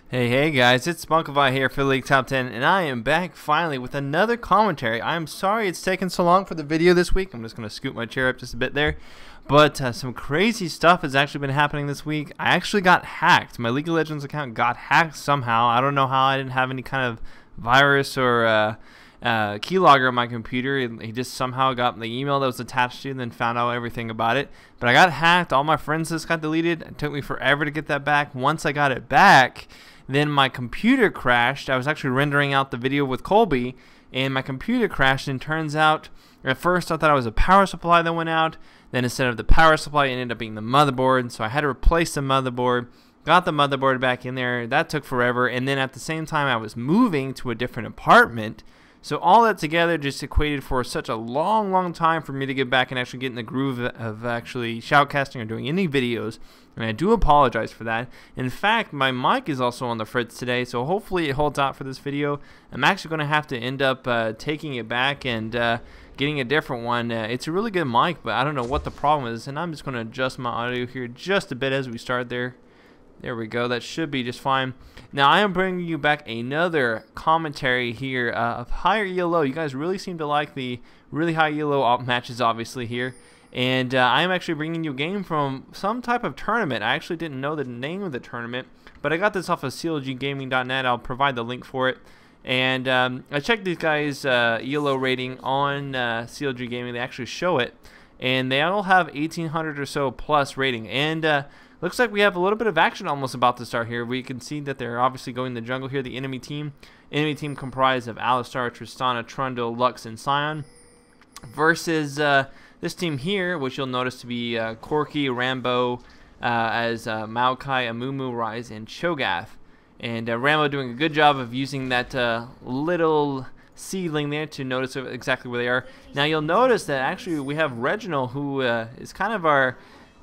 Hey guys, it's Spunkovai here for League Top 10, and I am back finally with another commentary. I'm sorry it's taken so long for the video this week. I'm just going to scoot my chair up just a bit there. But some crazy stuff has actually been happening this week. I actually got hacked. My League of Legends account got hacked somehow. I don't know how. I didn't have any kind of virus or keylogger on my computer. He just somehow got the email that was attached to and then found out everything about it. But I got hacked. All my friends just got deleted. It took me forever to get that back. Once I got it back, then my computer crashed. I was actually rendering out the video with Colby, and my computer crashed, and turns out, at first I thought it was a power supply that went out. Then instead of the power supply, it ended up being the motherboard, so I had to replace the motherboard. Got the motherboard back in there. That took forever, and then at the same time I was moving to a different apartment. So all that together just equated for such a long time for me to get back and actually get in the groove of actually shoutcasting or doing any videos. And I do apologize for that. In fact, my mic is also on the fritz today, so hopefully it holds out for this video. I'm actually going to have to end up taking it back and getting a different one. It's a really good mic, but I don't know what the problem is. And I'm just going to adjust my audio here just a bit as we start there. There we go. That should be just fine. Now, I am bringing you back another commentary here of higher ELO. You guys really seem to like the really high ELO matches, obviously, here. And I am actually bringing you a game from some type of tournament. I actually didn't know the name of the tournament, but I got this off of clggaming.net. I'll provide the link for it. And I checked these guys' ELO rating on CLG Gaming. They actually show it. And they all have 1,800 or so plus rating. And looks like we have a little bit of action almost about to start here. We can see that they're obviously going to the jungle here, the enemy team. Enemy team comprised of Alistar, Tristana, Trundle, Lux, and Sion. Versus this team here, which you'll notice to be Corki, Rambo, as Maokai, Amumu, Rise, and Cho'Gath. And Rambo doing a good job of using that little seedling there to notice exactly where they are. Now you'll notice that actually we have Reginald, who is kind of our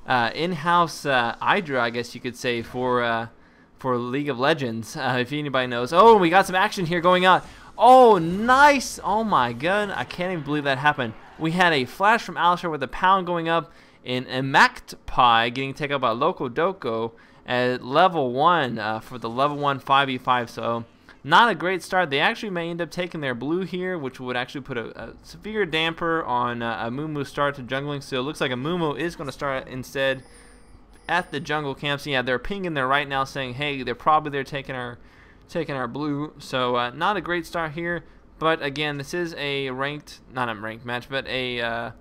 in-house Hydra, I guess you could say, for League of Legends, if anybody knows. Oh, we got some action here going on. Oh, nice! Oh my god, I can't even believe that happened. We had a flash from Alistar with a pound going up, and a Magpie getting taken up by Loco Doco at level 1 for the level 1 5v5. So not a great start. They actually may end up taking their blue here, which would actually put a severe damper on Amumu's start to jungling. So it looks like Amumu is going to start instead at the jungle camp. So yeah, they're pinging there right now saying, hey, they're probably there taking our blue. So not a great start here. But again, this is a not a ranked match, but yeah,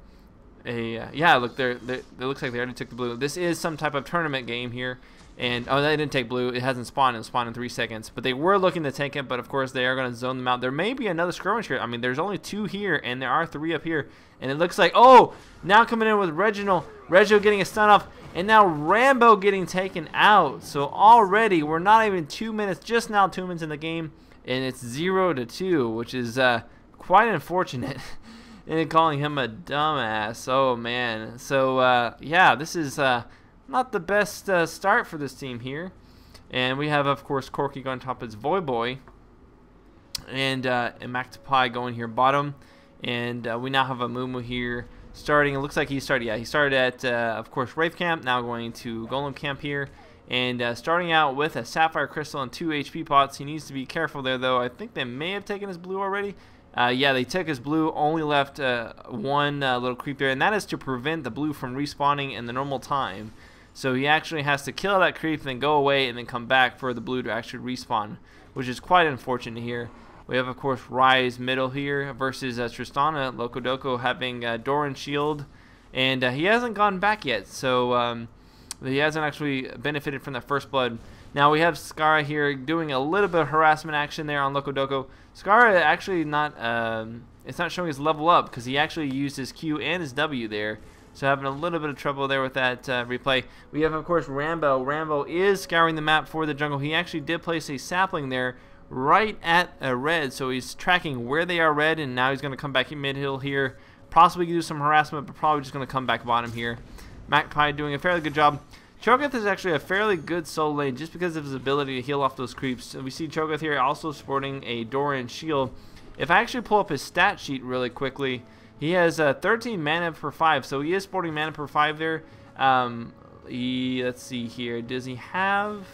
look, it looks like they already took the blue. This is some type of tournament game here. And, oh, they didn't take blue. It hasn't spawned. It'll spawn in 3 seconds. But they were looking to take it, but of course they are going to zone them out. There may be another skirmish here. I mean, there's only 2 here, and there are 3 up here. And it looks like, oh, now coming in with Reginald. Reginald getting a stun off, and now Rambo getting taken out. So already, we're not even 2 minutes, just now 2 minutes in the game, and it's 0-2, which is quite unfortunate. And calling him a dumbass. Oh, man. So, yeah, this is not the best start for this team here. And we have, of course, Corki on top as Voyboy. And Magpie going here bottom. And we now have a Amumu here starting. It looks like he started at, of course, Wraith Camp. Now going to Golem Camp here. And starting out with a Sapphire Crystal and 2 HP pots. He needs to be careful there, though. I think they may have taken his blue already. Yeah, they took his blue, only left one little creep there. And that is to prevent the blue from respawning in the normal time. So he actually has to kill that creep, then go away, and then come back for the blue to actually respawn, which is quite unfortunate here. We have, of course, Rise middle here versus Tristana. Loco Doco having Doran shield, and he hasn't gone back yet, so he hasn't actually benefited from that first blood. Now we have Skara here doing a little bit of harassment action there on Loco Doco. Skara actually not, it's not showing his level up because he actually used his Q and his W there. So having a little bit of trouble there with that replay. We have, of course, Rambo. Rambo is scouring the map for the jungle. He actually did place a sapling there right at red. So he's tracking where they are red, and now he's going to come back in mid-hill here. Possibly do some harassment, but probably just going to come back bottom here. Magpie doing a fairly good job. Cho'Gath is actually a fairly good solo lane just because of his ability to heal off those creeps. So we see Cho'Gath here also sporting a Doran shield. If I actually pull up his stat sheet really quickly, he has 13 mana per 5, so he is sporting mana per 5 there. Let's see here. Does he have...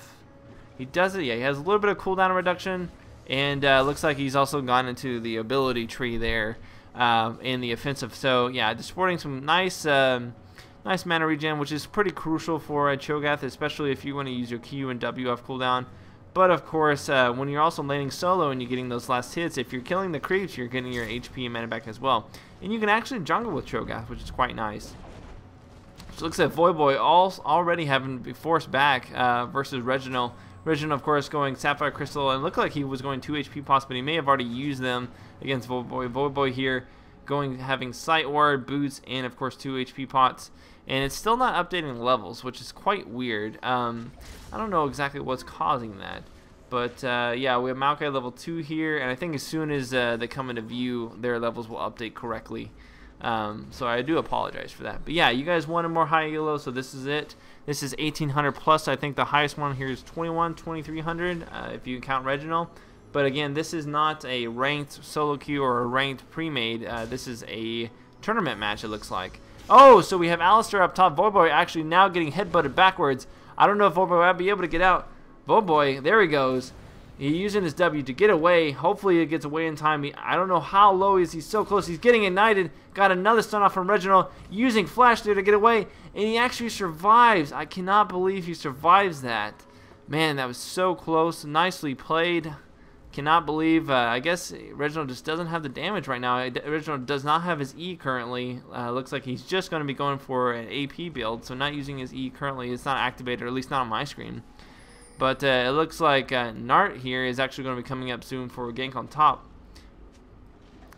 He does it. Yeah, he has a little bit of cooldown reduction, and looks like he's also gone into the ability tree there in the offensive. So yeah, just sporting some nice nice mana regen, which is pretty crucial for Cho'Gath, especially if you want to use your Q and W off cooldown. But of course, when you're also laning solo and you're getting those last hits, if you're killing the creeps, you're getting your HP and mana back as well. And you can actually jungle with Cho'Gath, which is quite nice. So looks like Void Boy already having to be forced back versus Reginald. Reginald, of course, going Sapphire Crystal, and looked like he was going 2 HP pots, but he may have already used them against Void Boy. Void Boy here having Sight Ward, Boots, and of course 2 HP pots. And it's still not updating levels, which is quite weird. I don't know exactly what's causing that. But yeah, we have Maokai level 2 here, and I think as soon as they come into view, their levels will update correctly. So I do apologize for that. But yeah, you guys wanted more high elo, so this is it. This is 1800 plus. I think the highest one here is 2300 if you count Reginald. But again, this is not a ranked solo queue or a ranked pre-made. This is a tournament match, it looks like. Oh, so we have Alistair up top. Void Boy actually now getting headbutted backwards. I don't know if Void Boy will be able to get out. Void Boy, there he goes. He's using his W to get away. Hopefully it gets away in time. I don't know how low is he. So close. He's getting ignited. Got another stun off from Reginald. Using Flash there to get away. And he actually survives. I cannot believe he survives that. Man, that was so close. Nicely played. Cannot believe. I guess Reginald just doesn't have the damage right now. Reginald does not have his E currently. Looks like he's just going to be going for an AP build. So not using his E currently. It's not activated, or at least not on my screen. But it looks like Nart here is actually going to be coming up soon for a gank on top.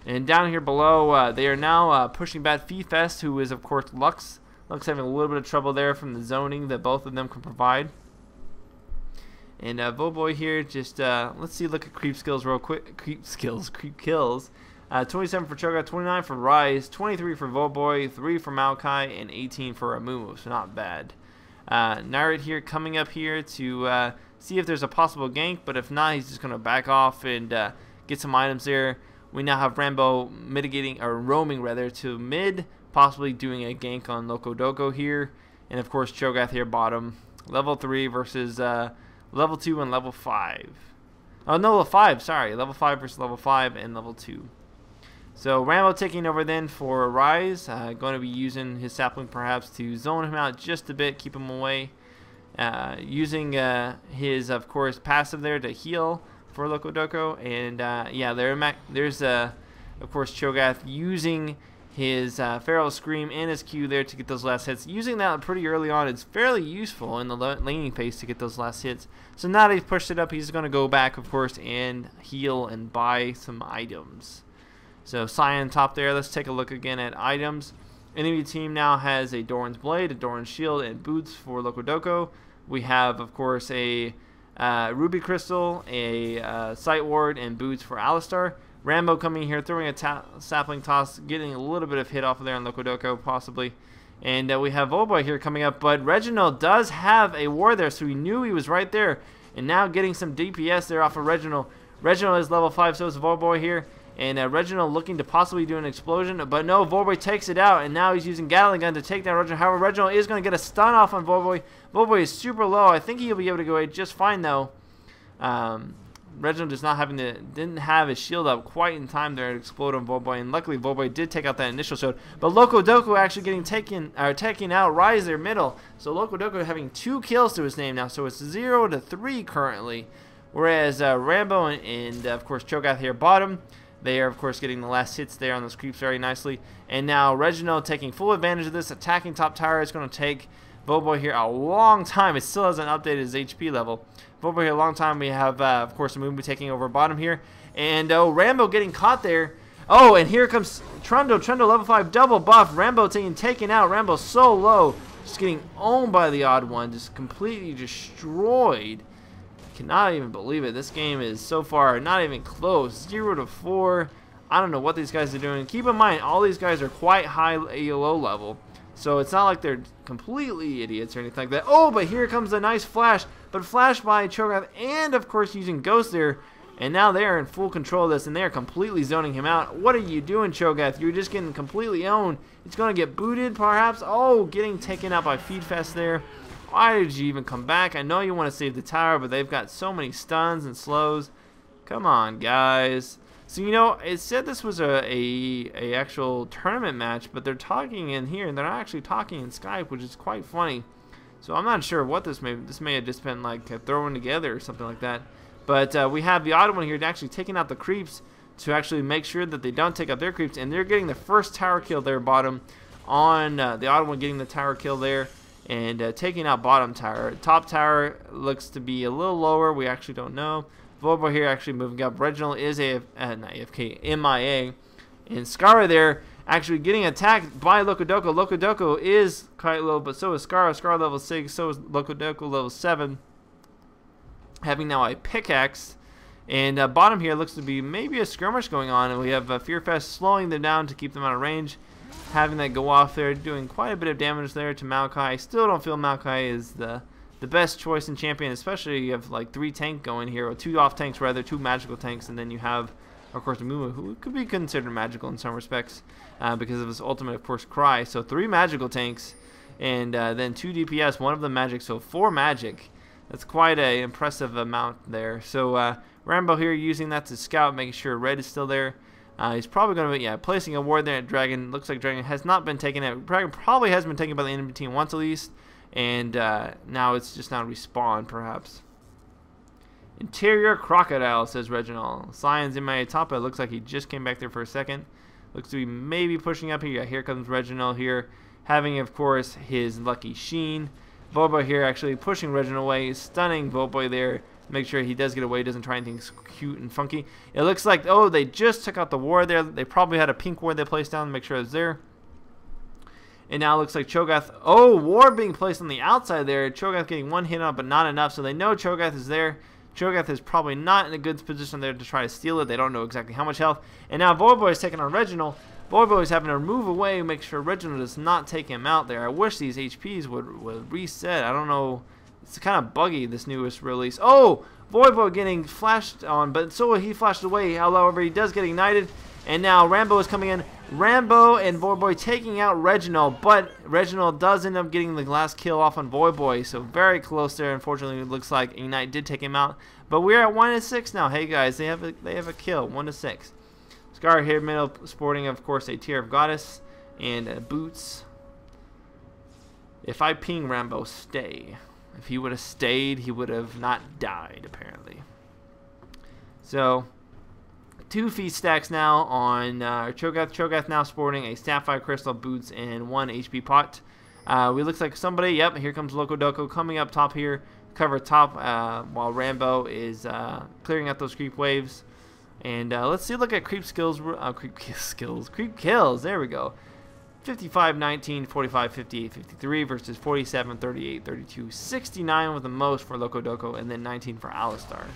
And down here below, they are now pushing back Fee-Fest, who is, of course, Lux. Lux having a little bit of trouble there from the zoning that both of them can provide. And Void Boy here, just, let's see, look at creep skills real quick. Creep kills. 27 for Cho'Gath, 29 for Rise, 23 for Void Boy, 3 for Maokai, and 18 for Amumu, so not bad. Nart here coming up here to see if there's a possible gank, but if not, he's just going to back off and get some items there. We now have Rambo mitigating, or roaming rather, to mid, possibly doing a gank on Loco Doco here. And of course, Cho'Gath here bottom, level 3 versus level 2 and level 5. Oh, no, level 5, sorry. Level 5 versus level 5 and level 2. So Rambo taking over then for Rise, going to be using his sapling perhaps to zone him out just a bit, keep him away. Using his, of course, passive there to heal for Loco Doco. And yeah, there's, of course, Cho'Gath using his Feral Scream and his Q there to get those last hits. Using that pretty early on, it's fairly useful in the laning phase to get those last hits. So now that he's pushed it up, he's going to go back, of course, and heal and buy some items. So Cyan top there. Let's take a look again at items. Enemy team now has a Doran's Blade, a Doran's Shield, and Boots for Loco Doco. We have, of course, a Ruby Crystal, a Sight Ward, and Boots for Alistar. Rambo coming here, throwing a sapling toss, getting a little bit of hit off of there on Loco Doco, possibly. And we have Void Boy here coming up, but Reginald does have a ward there, so we knew he was right there. And now getting some DPS there off of Reginald. Reginald is level 5, so is Void Boy here. And Reginald looking to possibly do an explosion, but no, Void Boy takes it out, and now he's using Gatling Gun to take down Reginald. However, Reginald is going to get a stun off on Void Boy. Void Boy is super low. I think he'll be able to go away just fine, though. Reginald just didn't have his shield up quite in time there to explode on Void Boy, and luckily Void Boy did take out that initial shield. But Loco Doco actually getting taking out Rise there middle. So Loco Doco having 2 kills to his name now, so it's 0-3 currently. Whereas Rambo and of course Cho'Gath here bottom. They are, of course, getting the last hits there on those creeps very nicely. And now Reginald taking full advantage of this, attacking top tower. It's going to take Void Boy here a long time. It still hasn't updated his HP level. Void Boy here a long time. We have, of course, Amumu taking over bottom here. And Rambo getting caught there. Oh, and here comes Trundle. Trundle level 5 double buff. Rambo taken out. Rambo so low. Just getting owned by the odd one. Just completely destroyed. Cannot even believe it. This game is so far not even close. 0-4. I don't know what these guys are doing. Keep in mind, all these guys are quite high ALO level, so it's not like they're completely idiots or anything like that. Oh, but here comes a nice flash, but flash by Cho'Gath, and of course using Ghost there, and now they are in full control of this, and they are completely zoning him out. What are you doing, Cho'Gath? You're just getting completely owned. It's going to get booted, perhaps. Oh, getting taken out by Feedfest there. Why did you even come back? I know you want to save the tower, but they've got so many stuns and slows. Come on, guys. So, you know, it said this was a actual tournament match, but they're talking in here, and they're not actually talking in Skype, which is quite funny. So I'm not sure what this may have just been like thrown together or something like that. But we have the odd one here actually taking out the creeps to actually make sure that they don't take out their creeps, and they're getting the first tower kill there, bottom, on the odd one getting the tower kill there. And taking out bottom tower. Top tower looks to be a little lower. We actually don't know. Volvo here actually moving up. Reginald is not AFK, MIA. And Skara there actually getting attacked by Locodoco. Locodoco is quite low, but so is Skara. Skara level 6, so is Locodoco level 7. Having now a pickaxe. And bottom here looks to be maybe a skirmish going on. And we have Fearfest slowing them down to keep them out of range. Having that go off there, doing quite a bit of damage there to Maokai. I still don't feel Maokai is the best choice in champion, especially you have like 3 tank going here, or 2 off tanks rather, 2 magical tanks, and then you have, of course, Mumu, who could be considered magical in some respects because of his ultimate, of course, Cry. So 3 magical tanks, and then 2 DPS, 1 of them magic, so 4 magic. That's quite an impressive amount there. So Rambo here using that to scout, making sure Red is still there. He's probably going to be, placing a ward there at Dragon. Looks like Dragon has not been taken out. Dragon probably has been taken by the enemy team once at least. And now it's just now respawn, perhaps. Interior Crocodile, says Reginald. Science in my top. It looks like he just came back there for a second. Looks to be maybe pushing up here. Yeah, here comes Reginald here. Having, of course, his Lucky Sheen. Voboy here actually pushing Reginald away. Stunning Voboy there. Make sure he does get away, doesn't try anything cute and funky. It looks like, oh, they just took out the ward there. They probably had a pink ward they placed down to make sure it was there. And now it looks like Cho'Gath, oh, ward being placed on the outside there. Cho'Gath getting 1 hit on, but not enough, so they know Cho'Gath is there. Cho'Gath is probably not in a good position there to try to steal it. They don't know exactly how much health. And now Voyboy is taking on Reginald. Voyboy is having to move away, make sure Reginald does not take him out there. I wish these HPs would reset. I don't know. It's kind of buggy, this newest release. Oh, Voyboy getting flashed on, but so he flashed away. However, he does get ignited. And now Rambo is coming in. Rambo and Voyboy taking out Reginald, but Reginald does end up getting the last kill off on Voyboy, so very close there. Unfortunately, it looks like Ignite did take him out, but we're at 1-6 now. Hey guys, they have a kill, 1-6. Scar here middle, sporting of course a Tear of Goddess and boots. If I ping Rambo, stay. If he would have stayed, he would have not died apparently. So 2 feet stacks now on Cho'Gath. Cho'Gath now sporting a Sapphire Crystal, boots, and 1 HP pot. We looks like somebody, yep, here comes Locodoco coming up top here, cover top while Rambo is clearing out those creep waves. And let's see, look at creep skills, creep kills, there we go. 55, 19, 45, 58, 53 versus 47, 38, 32, 69 with the most for Locodoco, and then 19 for Alistar.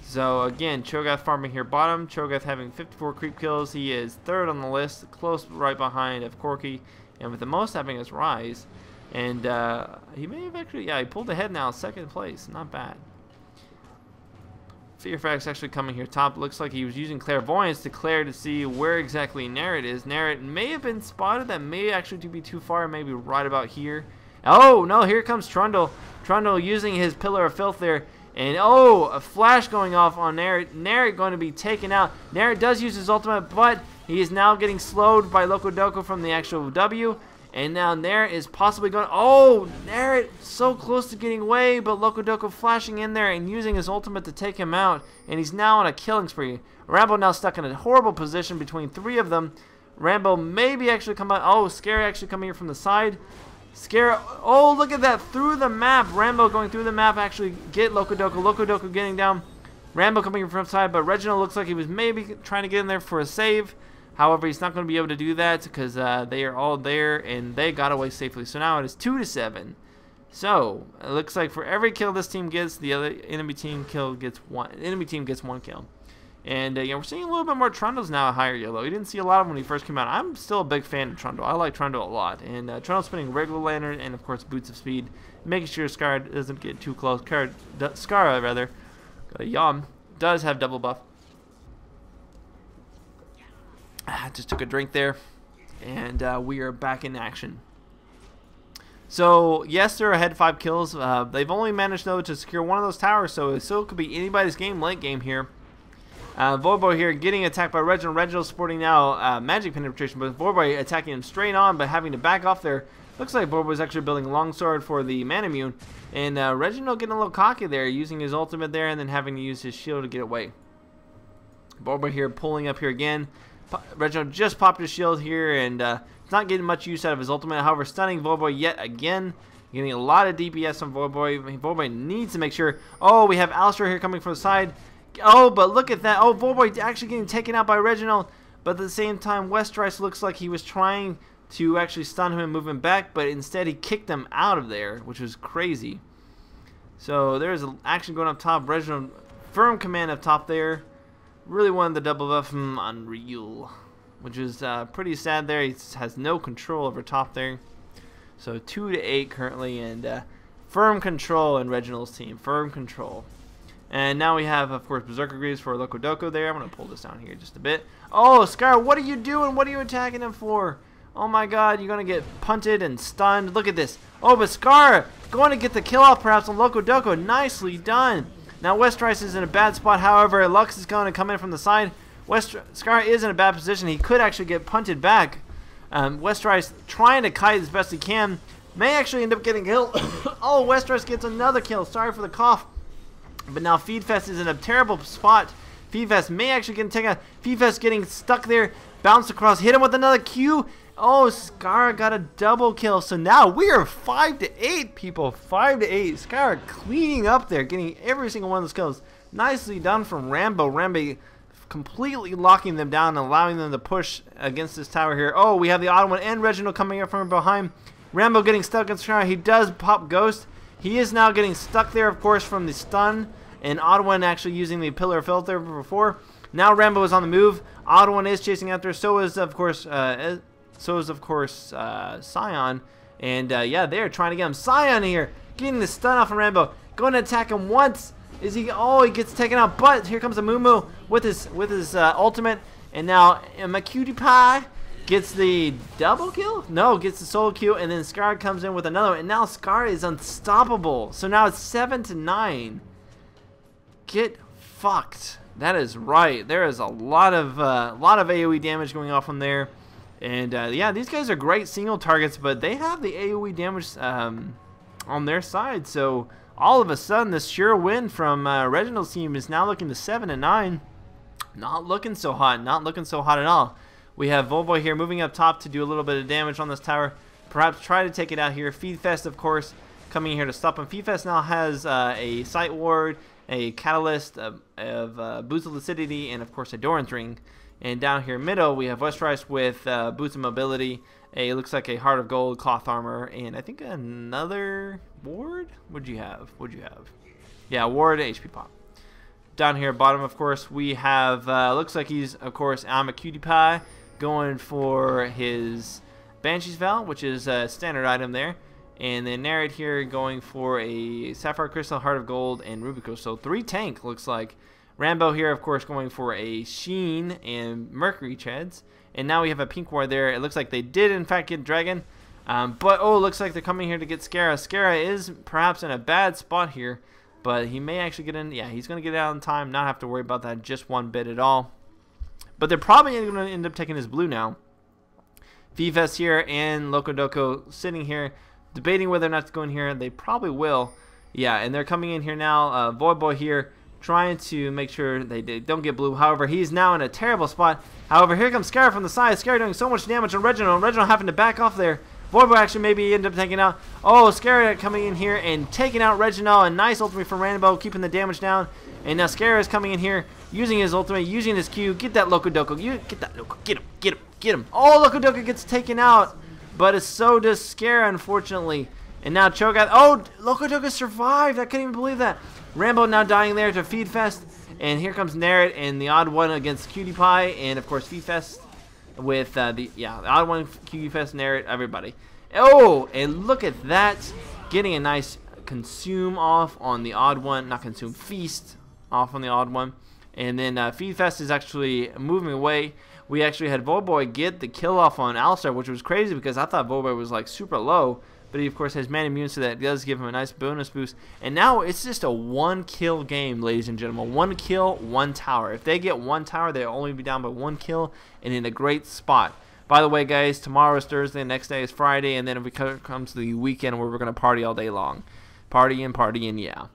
So again, Cho'Gath farming here bottom. Cho'Gath having 54 creep kills. He is 3rd on the list, close right behind of Corky, and with the most having is Rise. And he may have actually, yeah, he pulled ahead now, 2nd place, not bad. Fearfax actually coming here top. Looks like he was using Clairvoyance to Claire to see where exactly Narret is. Narret may have been spotted. That may actually be too far, maybe right about here. Oh no, here comes Trundle. Trundle using his Pillar of Filth there. And oh, a flash going off on Narret. Narret going to be taken out. Narret does use his ultimate, but he is now getting slowed by Locodoco from the actual W. And now Narret is possibly going. Oh, Narret so close to getting away, but Locodoco flashing in there and using his ultimate to take him out. And he's now on a killing spree. Rambo now stuck in a horrible position between 3 of them. Rambo maybe actually come out. Oh, Scary actually coming here from the side. Scare, oh, look at that, through the map. Rambo going through the map, actually get Locodoco. Locodoco getting down. Rambo coming from the side, but Reginald looks like he was maybe trying to get in there for a save. However, he's not going to be able to do that because they are all there and they got away safely. So now it is 2-7. So it looks like for every kill this team gets, the other enemy team gets 1 kill. And yeah, we're seeing a little bit more Trundles now at higher yellow. We didn't see a lot of them when he first came out. I'm still a big fan of Trundle. I like Trundle a lot. And Trundle spinning regular lantern and of course boots of speed, making sure Scar doesn't get too close. Scar rather, Yom does have double buff. Just took a drink there, and we are back in action. So, yes, they're ahead 5 kills. They've only managed, though, to secure one of those towers, so it still could be anybody's game late game here. Voyboy here getting attacked by Reginald. Reginald sporting now magic penetration, but Voyboy attacking him straight on, but having to back off there. Looks like Voyboy's actually building a longsword for the Manamune, and Reginald getting a little cocky there, using his ultimate there, and then having to use his shield to get away. Voyboy here pulling up here again. Reginald just popped his shield here, and it's not getting much use out of his ultimate. However, stunning Voyboy yet again. Getting a lot of DPS on Voyboy. Voyboy needs to make sure. Oh, we have Alistair here coming from the side. Oh, but look at that. Oh, Voyboy actually getting taken out by Reginald. But at the same time, Westrice looks like he was trying to actually stun him and move him back, but instead he kicked him out of there, which was crazy. So there's action going up top. Reginald firm command up top there. Really wanted the double buff from Unreal, which is pretty sad there. He has no control over top there. So 2-8 currently, and firm control in Reginald's team. Firm control. And now we have, of course, Berserker Greaves for Loco there. I'm going to pull this down here just a bit. Oh, Scar, what are you doing? What are you attacking him for? Oh my god, you're going to get punted and stunned. Look at this. Oh, but Scar going to get the kill off perhaps on Loco. Nicely done. Now Westrice is in a bad spot. However, Lux is going to come in from the side. Scar is in a bad position. He could actually get punted back. Westrice trying to kite as best he can. May actually end up getting killed. Oh, Westrice gets another kill. Sorry for the cough. But now Feedfest is in a terrible spot. Feedfest may actually get taken out. Feedfest getting stuck there. Bounced across. Hit him with another Q. Oh, Scar got a double kill. So now we are 5-8, people. 5-8. Scar cleaning up there, getting every single one of those kills. Nicely done from Rambo. Rambo completely locking them down and allowing them to push against this tower here. Oh, we have the odd one and Reginald coming up from behind. Rambo getting stuck against Scar. He does pop Ghost. He is now getting stuck there, of course, from the stun. And Oddone actually using the Pillar of Filter before. Now Rambo is on the move. Oddone is chasing after. So is, of course, Scion. And yeah, they're trying to get him. Scion here, getting the stun off of Rambo. Going to attack him once. Is he? Oh, he gets taken out. But here comes a Moo with his ultimate. And now Cutie Pie gets the double kill. No, gets the solo kill. And then Scar comes in with another one. And now Scar is unstoppable. So now it's 7-9. Get fucked. That is right. There is a lot of AoE damage going off from there. And yeah, these guys are great single targets, but they have the AoE damage on their side. So all of a sudden, this sure win from Reginald's team is now looking to 7-9. Not looking so hot. Not looking so hot at all. We have Voyboy here moving up top to do a little bit of damage on this tower. Perhaps try to take it out here. Feedfest, of course, coming here to stop him. Feedfest now has a Sight Ward, a Catalyst of Boots of Lucidity, and of course a Doran's Ring. And down here middle, we have Westrice with Boots of Mobility. It looks like a Heart of Gold, Cloth Armor, and I think another Ward? What'd you have? Yeah, Ward, HP Pop. Down here bottom, of course, we have, looks like he's, of course, I'm a Cutie Pie, going for his Banshee's Vow, which is a standard item there. And then Narrate here going for a Sapphire Crystal, Heart of Gold, and Ruby Crystal. 3 tank, looks like. Rambo here, of course, going for a Sheen and Mercury Treads. And now we have a Pink Ward there. It looks like they did, in fact, get Dragon. But, oh, it looks like they're coming here to get Scara. Scara is perhaps in a bad spot here. But he may actually get in. Yeah, he's going to get out in time. Not have to worry about that just one bit at all. But they're probably going to end up taking his blue now. Feedfest here and Loco sitting here, debating whether or not to go in here. They probably will. Yeah, and they're coming in here now. Voyboy here trying to make sure they don't get blue. However, he's now in a terrible spot. However, here comes Scar from the side. Scar doing so much damage on Reginald. Reginald having to back off there. Voyboy actually maybe end up taking out. Oh, Scar coming in here and taking out Reginald. A nice ultimate from Rambo, keeping the damage down. And now Scar is coming in here, using his ultimate, using his Q. Get that Loco. You get that Loco. Get him. Oh, Loco gets taken out. But so does Scar, unfortunately. And now Cho'Gath. Oh, Loco survived. I couldn't even believe that. Rambo now dying there to Feedfest. And here comes Narrate and the odd one against Cutie Pie. And, of course, Feedfest with the odd one, Cutie Fest, Narrate, everybody. Oh, and look at that. Getting a nice consume off on the odd one. Not consume, feast off on the odd one. And then Feedfest is actually moving away. We actually had Voyboy get the kill off on Alistair, which was crazy because I thought Voyboy was like super low. but he of course has man immune, so that does give him a nice bonus boost. And now it's just a 1 kill game, ladies and gentlemen. 1 kill, 1 tower. If they get 1 tower, they'll only be down by 1 kill and in a great spot. By the way, guys, tomorrow is Thursday, next day is Friday, and then if it comes to the weekend where we're going to party all day long. Partying, yeah.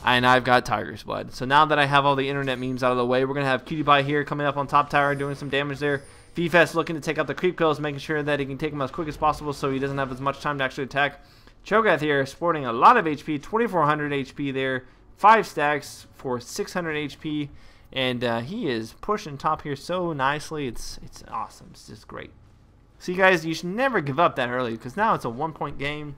And I've got Tiger's Blood. So now that I have all the internet memes out of the way, we're going to have Cutie Pie here coming up on top tower doing some damage there. Fifast looking to take out the creep kills, making sure that he can take them as quick as possible so he doesn't have as much time to actually attack. Cho'Gath here sporting a lot of HP, 2400 HP there, 5 stacks for 600 HP. And he is pushing top here so nicely. It's awesome. It's just great. So you guys, you should never give up that early because now it's a 1-point game.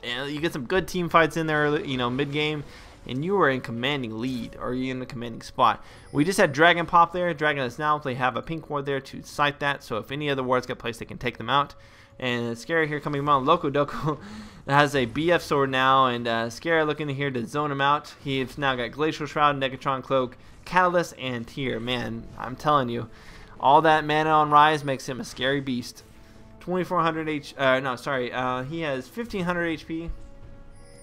And you get some good team fights in there early, you know, mid-game. And you are in commanding lead, or you're in a commanding spot. We just had Dragon pop there. Dragon is now, they have a pink ward there to sight that. So if any other wards get placed, they can take them out. And Scary here coming on. Loco Doco has a BF sword now. And Scary looking here to zone him out. He's now got Glacial Shroud, Negatron Cloak, Catalyst, and Tear. Man, I'm telling you, all that mana on Rise makes him a scary beast. 2400 H. No, sorry. He has 1500 HP.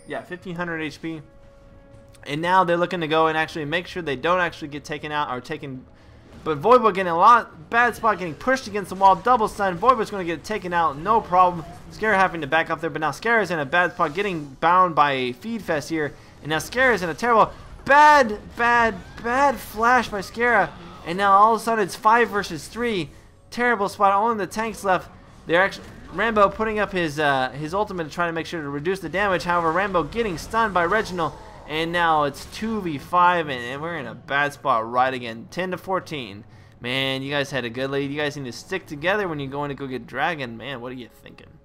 Yeah, 1500 HP. And now they're looking to go and actually make sure they don't actually get taken out or taken. But Voidboy getting a lot bad spot, getting pushed against the wall, double stun. Voidboy's going to get taken out, no problem. Scare having to back up there, but now Scare is in a bad spot, getting bound by a feed fest here. And now Scare is in a terrible, bad flash by Scare. And now all of a sudden it's 5 versus 3. Terrible spot. Only the tanks left. They're actually Rambo putting up his ultimate to try to make sure to reduce the damage. However, Rambo getting stunned by Reginald. And now it's 2v5, and we're in a bad spot right again. 10-14. Man, you guys had a good lead. You guys need to stick together when you're going to go get Dragon. Man, what are you thinking?